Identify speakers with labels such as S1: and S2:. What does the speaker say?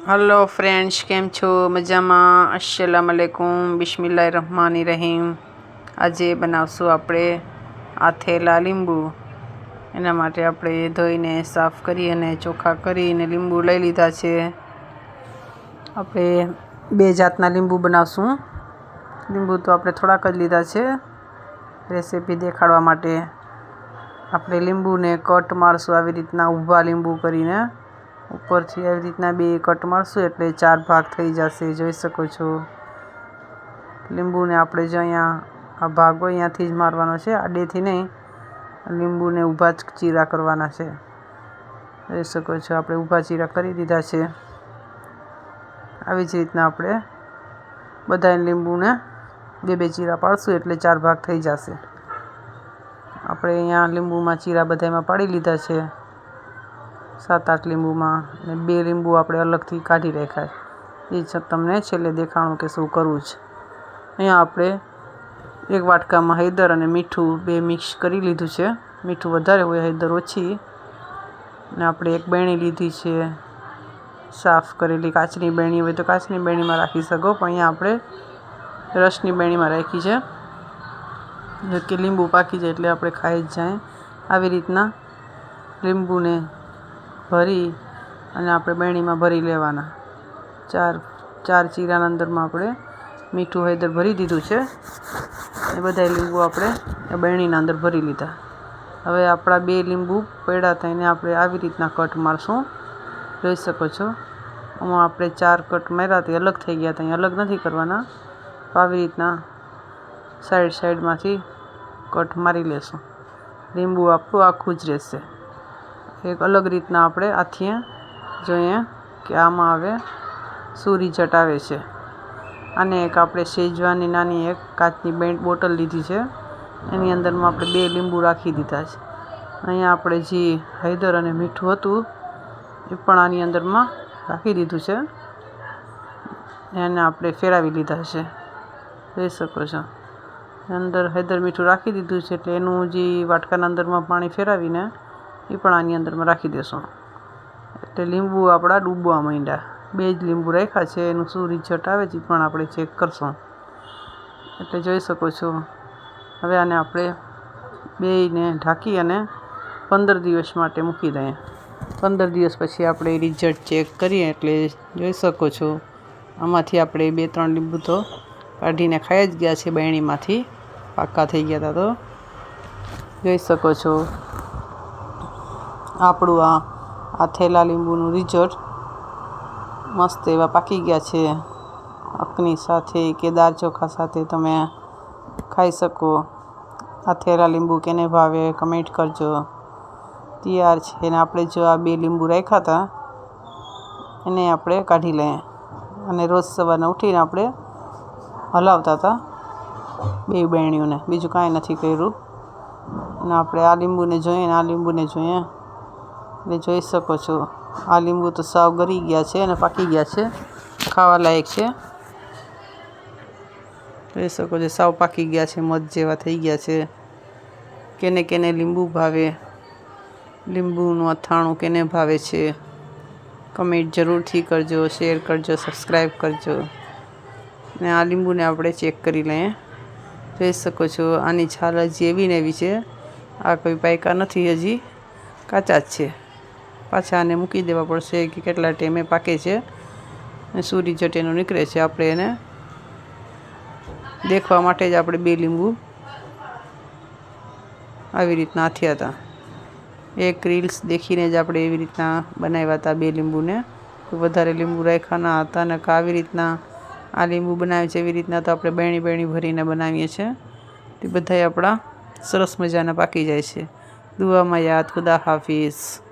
S1: Hello friends, કેમ છો? મજામાં? અસ્સલામ વાલેકુમ, બિસ્મિલ્લાહિર્રહમાનિર્રહીમ. આજે બનાવશું આપણે આથેલા લીંબુ. એના માટે આપણે ધોઈને સાફ કરી અને ચોખ્ખા કરીને લીંબુ લઈ લીધા છે. આપણે 2 જાતના લીંબુ બનાવશું. લીંબુ તો આપણે થોડાક જ લીધા છે રેસીપી દેખાડવા માટે. આપણે લીંબુને કટ મારશું આવી રીતના, ઊભા લીંબુ કરીને. ઉપરથી આવી રીતના 2 કટ મારશું એટલે 4 ભાગ થઈ જશે. જોઈ શકો છો. લીંબુને આપણે જો અહીંયા આ ભાગ હોય અહીંયાથી જ મારવાનો છે, આડેથી નહીં. લીંબુને ઊભા જ ચીરા કરવાના છે. જોઈ શકો છો, આપણે ઊભા ચીરા કરી દીધા છે. આવી જ રીતના આપણે બધા લીંબુને 2 ચીરા પાડશું એટલે 4 ભાગ થઈ જશે. આપણે અહીંયા લીંબુમાં ચીરા બધામાં પાડી લીધા છે, 7-8 લીંબુમાં, અને 2 લીંબુ આપણે અલગથી કાઢી રાખ્યા. એ તમને છેલ્લે દેખાણું કે શું કરવું છે. અહીંયા આપણે 1 વાટકામાં હળદર અને મીઠું 2 મિક્સ કરી લીધું છે. મીઠું વધારે હોય, હળદર ઓછી. અને આપણે 1 બરણી લીધી છે સાફ કરેલી. કાચની બરણી હોય તો કાચની બરણીમાં રાખી શકો, પણ અહીંયા આપણે રસની બરણીમાં રાખી છે કે લીંબુ પાકી જાય એટલે આપણે ખાઈ જ જાય. આવી રીતના લીંબુને ભરી અને આપણે બરણીમાં ભરી લેવાના. 4 ચીરાના અંદરમાં આપણે મીઠું હળદર ભરી દીધું છે. એ બધા લીંબુ આપણે બરણીના અંદર ભરી લીધા. હવે આપણા 2 લીંબુ પડ્યા હતા એને આપણે આવી રીતના કટ મારશું. જોઈ શકો છો, આમાં આપણે 4 કટ માર્યા હતા, અલગ થઈ ગયા હતા. અહીંયા અલગ નથી કરવાના. તો આવી રીતના સાઈડમાંથી કટ મારી લેશું. લીંબુ આપણું આખું જ રહેશે. એક અલગ રીતના આપણે આથી જોઈએ કે આમાં આવે શું રિઝલ્ટ આવે છે. આને એક આપણે શેજવાની નાની એક કાચની બોટલ લીધી છે, એની અંદરમાં આપણે 2 લીંબુ રાખી દીધા છે. અહીંયા આપણે જે હળદર અને મીઠું હતું એ પણ આની અંદરમાં રાખી દીધું છે. એને આપણે ફેરવી લીધા છે. જોઈ શકો છો, અંદર હળદર મીઠું રાખી દીધું છે એટલે એનું જે વાટકાના અંદરમાં પાણી ફેરવીને એ પણ આની અંદરમાં રાખી દેશું. એટલે લીંબુ આપણા ડૂબવા માંડ્યા. 2 જ લીંબુ રાખ્યા છે, એનું શું રિઝલ્ટ આવે છે પણ આપણે ચેક કરશું. એટલે જોઈ શકો છો. હવે આને આપણે 2ને ઢાંકી અને 15 દિવસ માટે મૂકી દઈએ. 15 દિવસ પછી આપણે રિઝલ્ટ ચેક કરીએ એટલે જોઈ શકો છો. આમાંથી આપણે 2-3 લીંબુ તો કાઢીને ખાઈ જ ગયા છે બરણીમાંથી, પાકા થઈ ગયા હતા. તો જોઈ શકો છો આપણું આ થેલા લીંબુનું રિઝલ્ટ મસ્ત એવા પાકી ગયા છે. અકની સાથે કે દાળ ચોખા સાથે તમે ખાઈ શકો. આ થેલા લીંબુ કેને ભાવે કમેન્ટ કરજો. તૈયાર છે. અને આપણે જો આ 2 લીંબુ રાખ્યા હતા એને આપણે કાઢી લઈએ અને રોજ સવારના ઉઠીને આપણે હલાવતા હતા 2 બરણીઓને, બીજું કાંઈ નથી કર્યું. અને આપણે આ લીંબુને જોઈએ ને આ લીંબુને જોઈએ એટલે જોઈ શકો છો આ લીંબુ તો સાવ ગળી ગયા છે અને પાકી ગયા છે, ખાવા લાયક છે. જોઈ શકો છો સાવ પાકી ગયા છે, મધ જેવા થઈ ગયા છે. કેને કેને લીંબુ ભાવે, લીંબુનું અથાણું કેને ભાવે છે કમેન્ટ જરૂરથી કરજો, શેર કરજો, સબસ્ક્રાઈબ કરજો. અને આ લીંબુને આપણે ચેક કરી લઈએ. જોઈ શકો છો આની છાલ હજી એવી ને એવી છે. આ કોઈ પાક્યા નથી, હજી કાચા જ છે. પાછા આને મૂકી દેવા પડશે કે કેટલા ટાઈમે પાકે છે અને શું રિઝલ્ટ એનું નીકળે છે. આપણે એને દેખવા માટે જ આપણે 2 લીંબુ આવી રીતના આથ્યા હતા. એક રીલ્સ દેખીને જ આપણે એવી રીતના બનાવ્યા હતા 2 લીંબુને. વધારે લીંબુ રાખ્યા ના હતા અને આવી રીતના આ લીંબુ બનાવે છે એવી રીતના તો આપણે બરણી ભરીને બનાવીએ છીએ. તે બધાય આપણા સરસ મજાના પાકી જાય છે. દુઆમાં યાદ. ખુદા હાફિઝ.